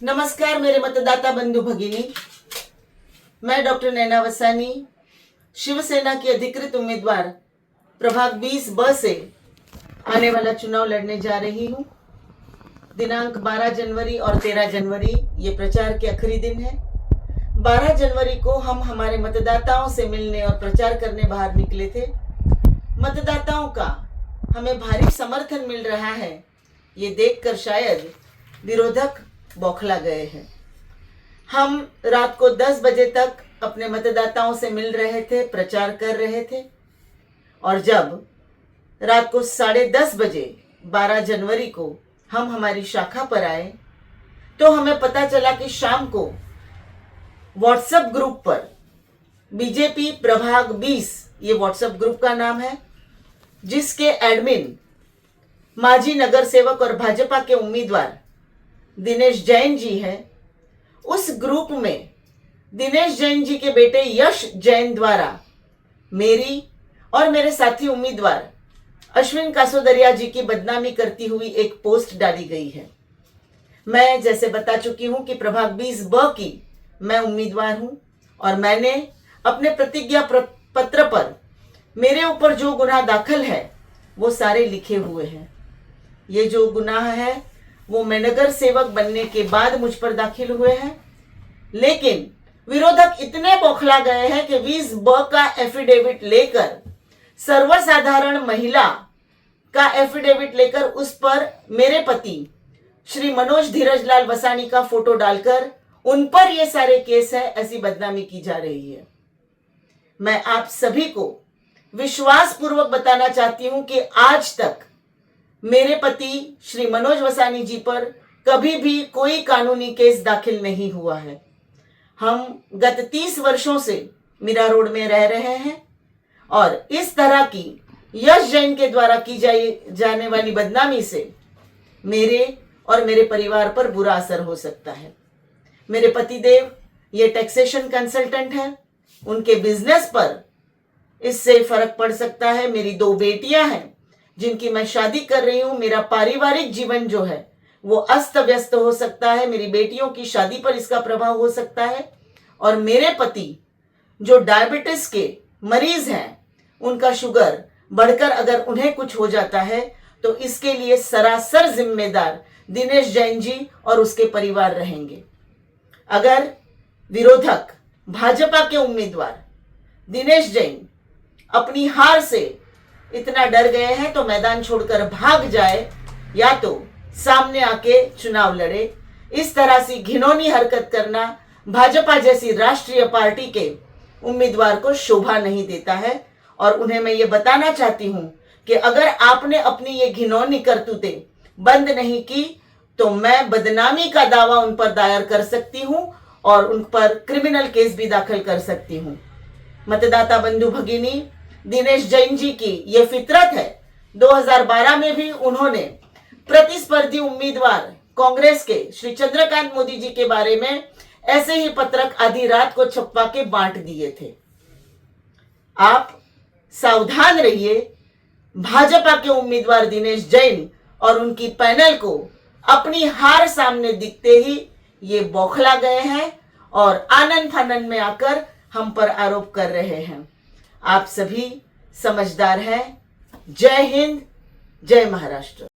नमस्कार मेरे मतदाता बंधु भगिनी, मैं डॉक्टर नैना वसानी शिवसेना की अधिकृत उम्मीदवार प्रभाग 20B से आने वाला चुनाव लड़ने जा रही हूं। दिनांक 12 जनवरी और 13 जनवरी ये प्रचार के आखिरी दिन है। 12 जनवरी को हम हमारे मतदाताओं से मिलने और प्रचार करने बाहर निकले थे। मतदाताओं का हमें भारी समर्थन मिल रहा है, ये देखकर शायद विरोधक बौखला गए हैं। हम रात को 10 बजे तक अपने मतदाताओं से मिल रहे थे, प्रचार कर रहे थे, और जब रात को 10:30 बजे 12 जनवरी को हम हमारी शाखा पर आए तो हमें पता चला कि शाम को व्हाट्सएप ग्रुप पर बीजेपी प्रभाग 20 ये व्हाट्सएप ग्रुप का नाम है, जिसके एडमिन माजी नगर सेवक और भाजपा के उम्मीदवार दिनेश जैन जी हैं। उस ग्रुप में दिनेश जैन जी के बेटे यश जैन द्वारा मेरी और मेरे साथी उम्मीदवार अश्विन कासोदरिया जी की बदनामी करती हुई एक पोस्ट डाली गई है। मैं जैसे बता चुकी हूं कि प्रभाग 20B की मैं उम्मीदवार हूं और मैंने अपने प्रतिज्ञा पत्र पर मेरे ऊपर जो गुनाह दाखिल है वो सारे लिखे हुए हैं। ये जो गुनाह है वो मैं नगर सेवक बनने के बाद मुझ पर दाखिल हुए हैं, लेकिन विरोधक इतने बौखला गए हैं कि 20B का एफिडेविट लेकर, सर्वसाधारण महिला का एफिडेविट लेकर उस पर मेरे पति श्री मनोज धीरजलाल वसानी का फोटो डालकर उन पर ये सारे केस है ऐसी बदनामी की जा रही है। मैं आप सभी को विश्वास पूर्वक बताना चाहती हूं कि आज तक मेरे पति श्री मनोज वसानी जी पर कभी भी कोई कानूनी केस दाखिल नहीं हुआ है। हम गत 30 वर्षों से मीरा रोड में रह रहे हैं और इस तरह की यश जैन के द्वारा की जाने वाली बदनामी से मेरे और मेरे परिवार पर बुरा असर हो सकता है। मेरे पतिदेव ये टैक्सेशन कंसल्टेंट हैं, उनके बिजनेस पर इससे फर्क पड़ सकता है। मेरी 2 बेटियां हैं जिनकी मैं शादी कर रही हूं। मेरा पारिवारिक जीवन जो है वो अस्त व्यस्त हो सकता है। मेरी बेटियों की शादी पर इसका प्रभाव हो सकता है और मेरे पति जो डायबिटीज के मरीज हैं, उनका शुगर बढ़कर अगर उन्हें कुछ हो जाता है तो इसके लिए सरासर जिम्मेदार दिनेश जैन जी और उसके परिवार रहेंगे। अगर विरोधक भाजपा के उम्मीदवार दिनेश जैन अपनी हार से इतना डर गए हैं तो मैदान छोड़कर भाग जाए या तो सामने आके चुनाव लड़े। इस तरह से घिनौनी हरकत करना भाजपा जैसी राष्ट्रीय पार्टी के उम्मीदवार को शोभा नहीं देता है। और उन्हें मैं ये बताना चाहती हूं कि अगर आपने अपनी ये घिनौनी करतूतें बंद नहीं की तो मैं बदनामी का दावा उन पर दायर कर सकती हूं और उन पर क्रिमिनल केस भी दाखिल कर सकती हूं। मतदाता बंधु भगिनी, दिनेश जैन जी की ये फितरत है। 2012 में भी उन्होंने प्रतिस्पर्धी उम्मीदवार कांग्रेस के श्री चंद्रकांत मोदी जी के बारे में ऐसे ही पत्रक आधी रात को छपवा के बांट दिए थे। आप सावधान रहिए। भाजपा के उम्मीदवार दिनेश जैन और उनकी पैनल को अपनी हार सामने दिखते ही ये बौखला गए हैं और आनन फानन में आकर हम पर आरोप कर रहे हैं। आप सभी समझदार हैं। जय हिंद, जय महाराष्ट्र।